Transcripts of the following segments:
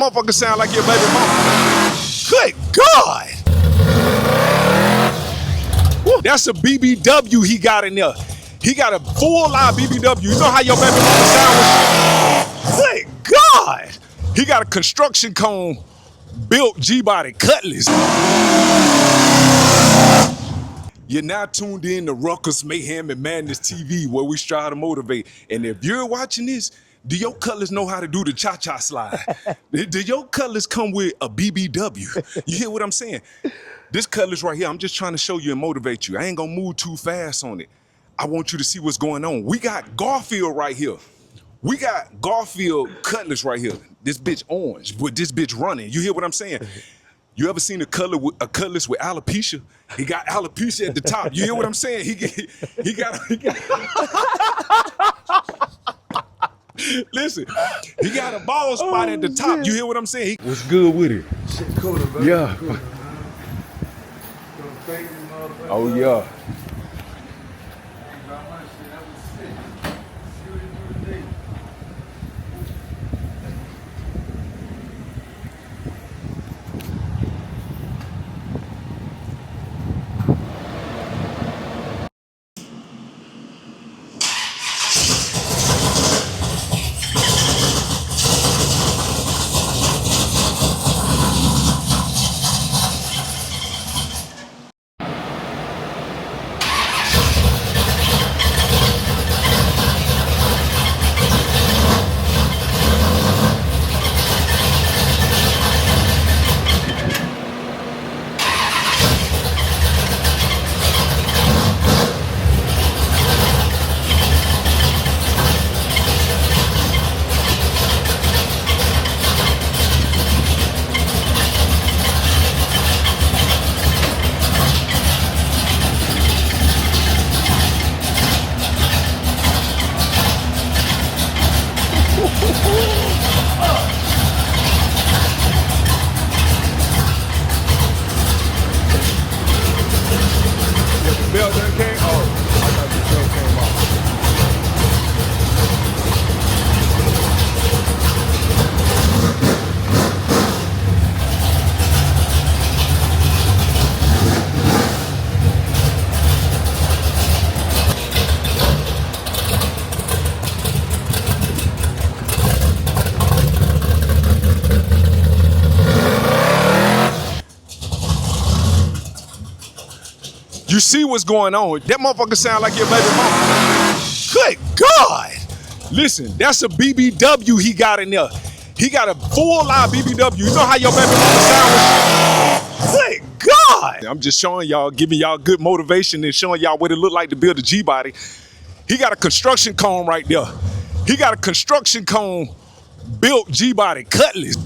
Motherfucker sound like your baby mama. Good God. Woo. That's a BBW he got in there. He got a full line BBW. You know how your baby mama sound? Good God. He got a construction cone built G-body Cutlass. You're now tuned in to Ruckus Mayhem and Madness TV, where we strive to motivate. And if you're watching this, do your Cutlass know how to do the cha-cha slide? Do your Cutlass come with a BBW? You hear what I'm saying? This Cutlass right here, I'm just trying to show you and motivate you. I ain't gonna move too fast on it. I want you to see what's going on. We got Garfield right here. We got Garfield Cutlass right here. This bitch orange, but this bitch running. You hear what I'm saying? You ever seen a Cutlass with alopecia? He got alopecia at the top. You hear what I'm saying? He got Listen, he got a bald spot at the top. You hear what I'm saying? What's good with it? Shit cooler, bro. Yeah. Cool. Oh yeah. Bell done came? Oh, I thought the bell came off. You see what's going on? That motherfucker sound like your baby mama. Good God. Listen, that's a BBW he got in there. He got a full line BBW. You know how your baby mama sound? Good God. I'm just showing y'all, giving y'all good motivation and showing y'all what it look like to build a G-body. He got a construction cone right there. He got a construction cone built G-body Cutlass.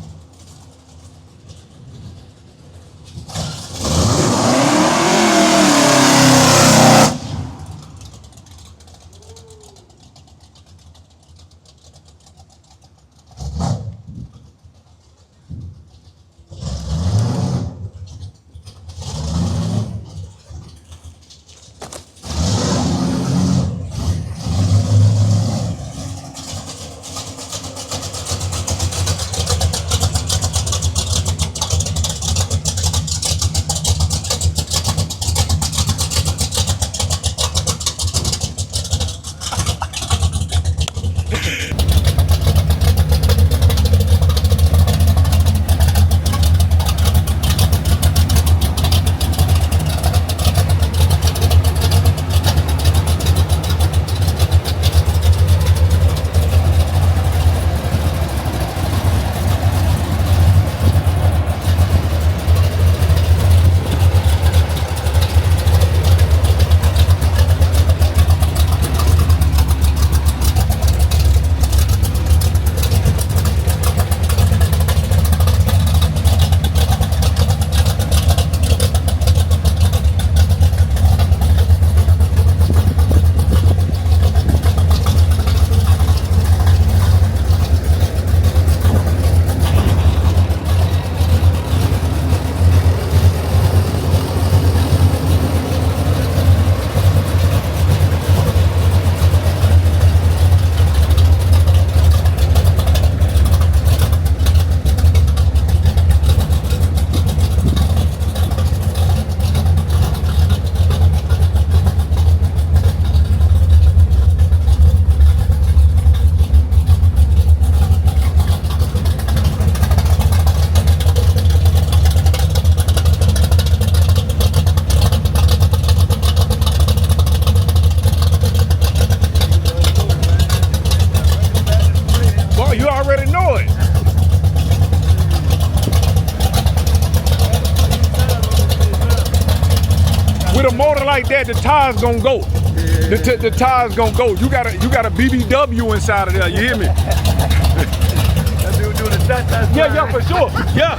like that, the tire's gonna go. The tire's gonna go. You got a BBW inside of there. You hear me? That dude doing the shot. Yeah, for sure. Yeah.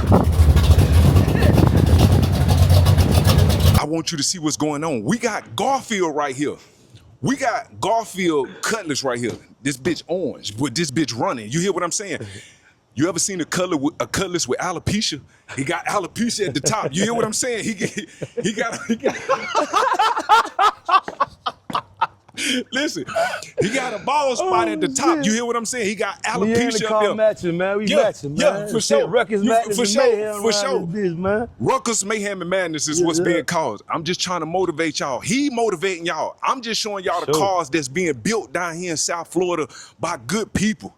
I want you to see what's going on. We got Garfield right here. We got Garfield Cutlass right here. This bitch orange, but this bitch running. You hear what I'm saying? You ever seen a Cutlass with alopecia? He got alopecia at the top. You hear what I'm saying? He got Listen, he got a bald spot at the top. You hear what I'm saying? He got alopecia up there. Matching, man. We matching, man. Yeah, for sure. Ruckus Madness for and Mayhem. For sure. Bitch, man. Ruckus, Mayhem, and Madness is what's being caused. I'm just trying to motivate y'all. He motivating y'all. I'm just showing y'all the cars that's being built down here in South Florida by good people.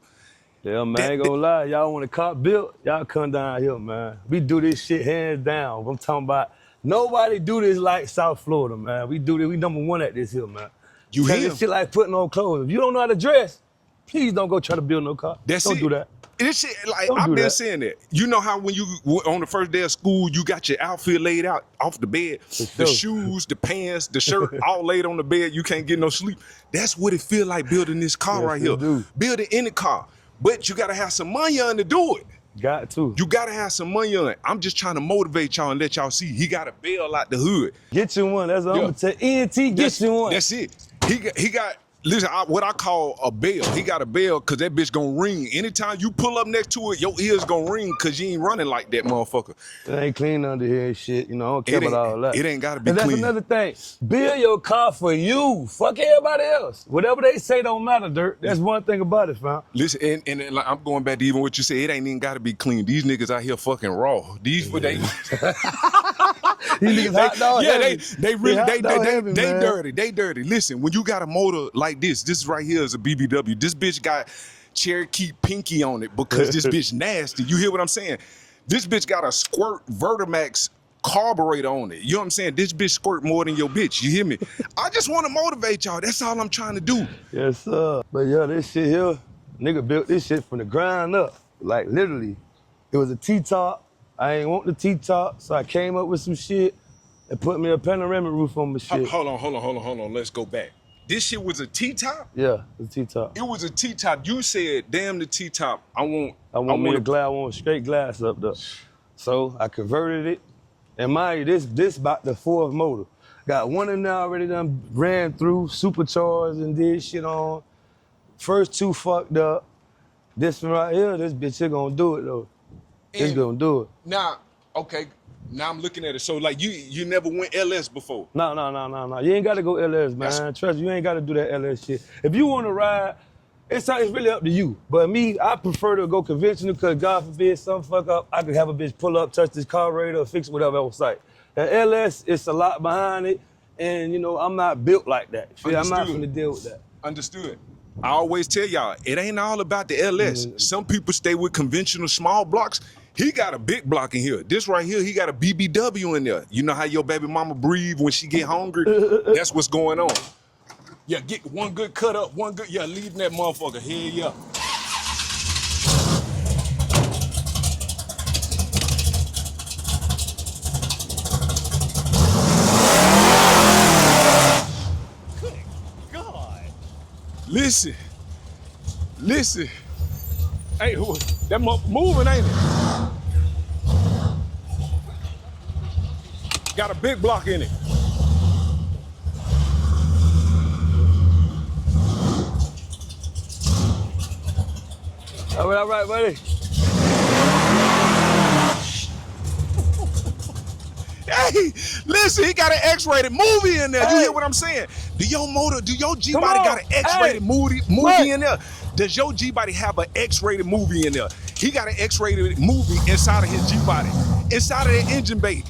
Yeah, man, I ain't gonna lie. Y'all want a car built, y'all come down here, man. We do this shit hands down. I'm talking about nobody do this like South Florida, man. We do this. We number one at this here, man. You hear? This shit like putting on clothes. If you don't know how to dress, please don't go try to build no car. Don't do that. This shit, like, I've been saying that. You know how when you, on the first day of school, you got your outfit laid out off the bed, the shoes, the pants, the shirt, all laid on the bed, you can't get no sleep. That's what it feel like building this car right here. Building any car. But you gotta have some money on to do it. Got to. You gotta have some money on it. I'm just trying to motivate y'all and let y'all see he got a bail out the hood. Get you one. That's what I'm gonna tell ENT, get you one. That's it. He got listen, what I call a bell. He got a bell because that bitch gonna ring. Anytime you pull up next to it, your ears gonna ring because you ain't running like that motherfucker. It ain't clean under here and shit. You know, I don't care about all that. It ain't gotta be clean. That's another thing. Build your car for you. Fuck everybody else. Whatever they say don't matter, Dirt. That's one thing about it, fam. Listen, and like, I'm going back to even what you said. It ain't even gotta be clean. These niggas out here fucking raw. These These niggas hot dog heavy. They dirty. They dirty. Listen, when you got a motor like this right here is a BBW. This bitch got Cherokee Pinky on it because this bitch nasty. You hear what I'm saying? This bitch got a squirt Vertimax carburetor on it. You know what I'm saying? This bitch squirt more than your bitch. You hear me? I just want to motivate y'all. That's all I'm trying to do. Yes, sir. But yeah, this shit here, nigga built this shit from the ground up. Like literally, it was a T-top. I ain't want the T-top, so I came up with some shit and put me a panoramic roof on my shit. Hold on. Let's go back. This shit was a T-top? Yeah, it was a T-top. It was a T-top. You said, damn the T-top. I want straight glass up there. So I converted it. And mind you, this about the fourth motor. Got one in there already done ran through, supercharged and did shit on. First two fucked up. This one right here, this bitch here gonna do it though. It's gonna do it. Now, okay, now I'm looking at it. So like you never went LS before? No. You ain't gotta go LS, man. Trust me, you ain't gotta do that LS shit. If you wanna ride, it's really up to you. But me, I prefer to go conventional because God forbid something fuck up, I could have a bitch pull up, touch this carburetor, or fix whatever on site. The LS, it's a lot behind it, and you know, I'm not built like that. I'm not gonna deal with that. Understood. I always tell y'all, it ain't all about the LS. Some people stay with conventional small blocks. He got a big block in here. This right here, he got a BBW in there. You know how your baby mama breathe when she get hungry? That's what's going on. Yeah, get one good cut up, leaving that motherfucker. Hell yeah. Good God. Listen. Hey, that moving, ain't it? Got a big block in it. All right, buddy. Hey, listen, he got an X-rated movie in there. You hear what I'm saying? Do your G-Body got an X-rated movie in there? Does your G-Body have an X-rated movie in there? He got an X-rated movie inside of his G-Body, inside of the engine bay.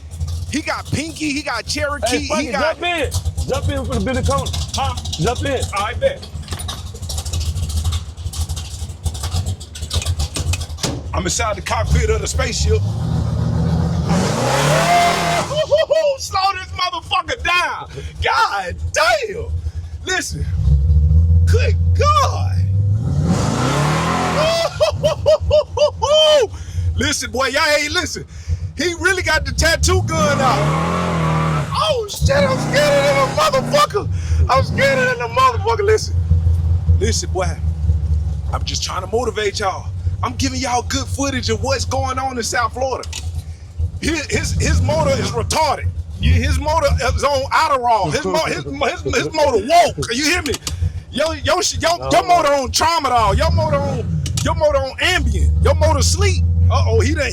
He got Pinky, he got Cherokee, he got... Jump in for the bend the corner. Huh? Jump in. I bet. I'm inside the cockpit of the spaceship. Slow this motherfucker down. God damn. Listen. Good God. Listen, boy, y'all ain't listen. He really got the tattoo gun out. Oh, Oh shit, I'm scared of the motherfucker. I'm scared of the motherfucker. Listen, boy. I'm just trying to motivate y'all. I'm giving y'all good footage of what's going on in South Florida. His motor is retarded. His motor is on Adderall. His motor woke. You hear me? Your motor on Tramadol. Your motor on Ambien. Your motor sleep.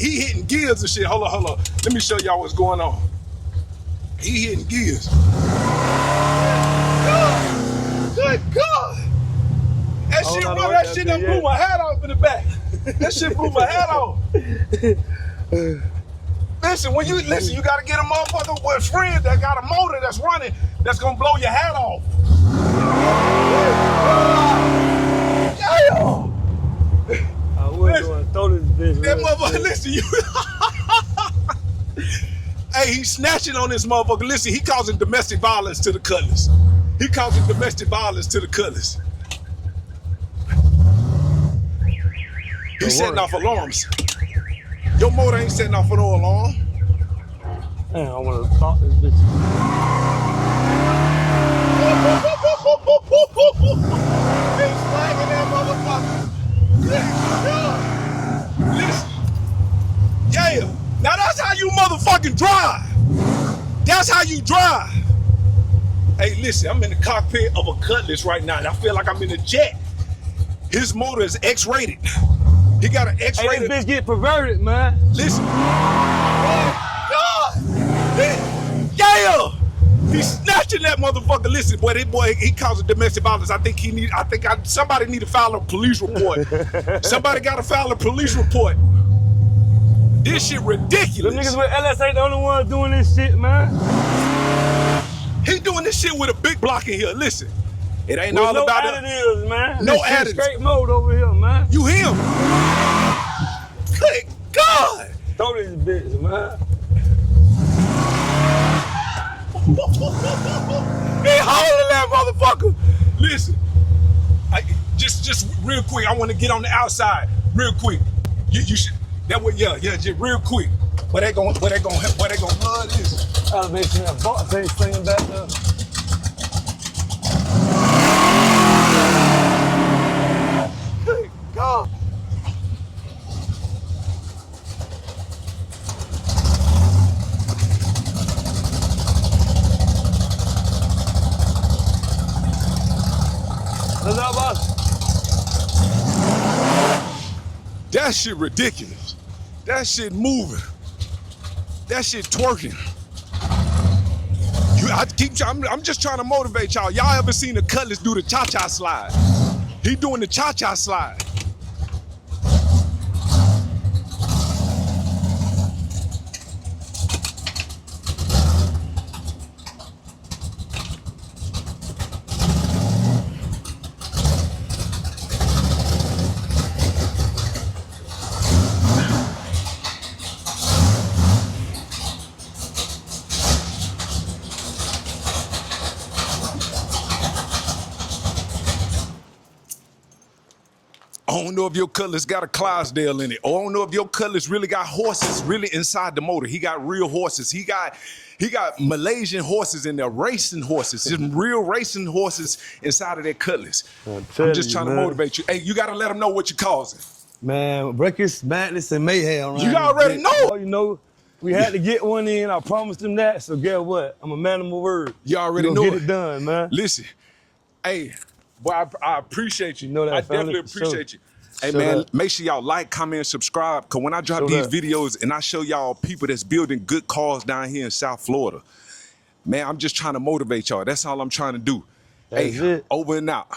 He hitting gears and shit. Hold on. Let me show y'all what's going on. He hitting gears. Good God. That shit done blew my hat off in the back. That shit blew my hat off. Listen, you gotta get a motherfucker with a friend that got a motor that's running that's gonna blow your hat off. I was going to throw this bitch. That motherfucker, listen, hey, he's snatching on this motherfucker. Listen, he causing domestic violence to the Cutlass. He's setting off alarms. Your motor ain't setting off no alarm. Man, I want to talk this bitch. He's flagging that motherfucker. Listen. Yeah. Now that's how you motherfucking drive. That's how you drive. Hey, listen, I'm in the cockpit of a Cutlass right now, and I feel like I'm in a jet. His motor is X-rated. He got an X-rated. Hey, this bitch get perverted, man. Listen. Oh, God. Yeah. He's snatching that motherfucker. Listen, boy, he causing domestic violence. Somebody need to file a police report. Somebody got to file a police report. This shit ridiculous. Them niggas with LS ain't the only ones doing this shit, man. He doing this shit with a big block in here. Listen, it ain't with all no about additives, man. No this additives. Straight mode over here, man. You him. Good God. Throw this bitch, man. He holding that motherfucker. Listen, just real quick. I want to get on the outside real quick. You should. That way, yeah, just real quick. Where they gonna blood this? Elevation that box ain't swinging back there. Good God. What's up, boss? That shit ridiculous. That shit moving. That shit twerking. I'm just trying to motivate y'all. Y'all ever seen the Cutlass do the cha-cha slide? He doing the cha-cha slide. I don't know if your Cutlass got a Clydesdale in it. Or I don't know if your Cutlass really got horses really inside the motor. He got real horses. He got Malaysian horses in there, racing horses. Some real racing horses inside of that Cutlass. I'm just trying to motivate you. Hey, you got to let them know what you're causing. Man, ruckus, madness, and mayhem. You already know. Oh, you know, we had to get one in. I promised him that. So guess what? I'm a man of my word. You already know. Get it done, man. Listen, hey, boy, I appreciate you. You know that, I definitely appreciate you. Hey, man, make sure y'all like, comment, and subscribe. Because when I drop these videos and I show y'all people that's building good cars down here in South Florida, man, I'm just trying to motivate y'all. That's all I'm trying to do. That's it. Over and out.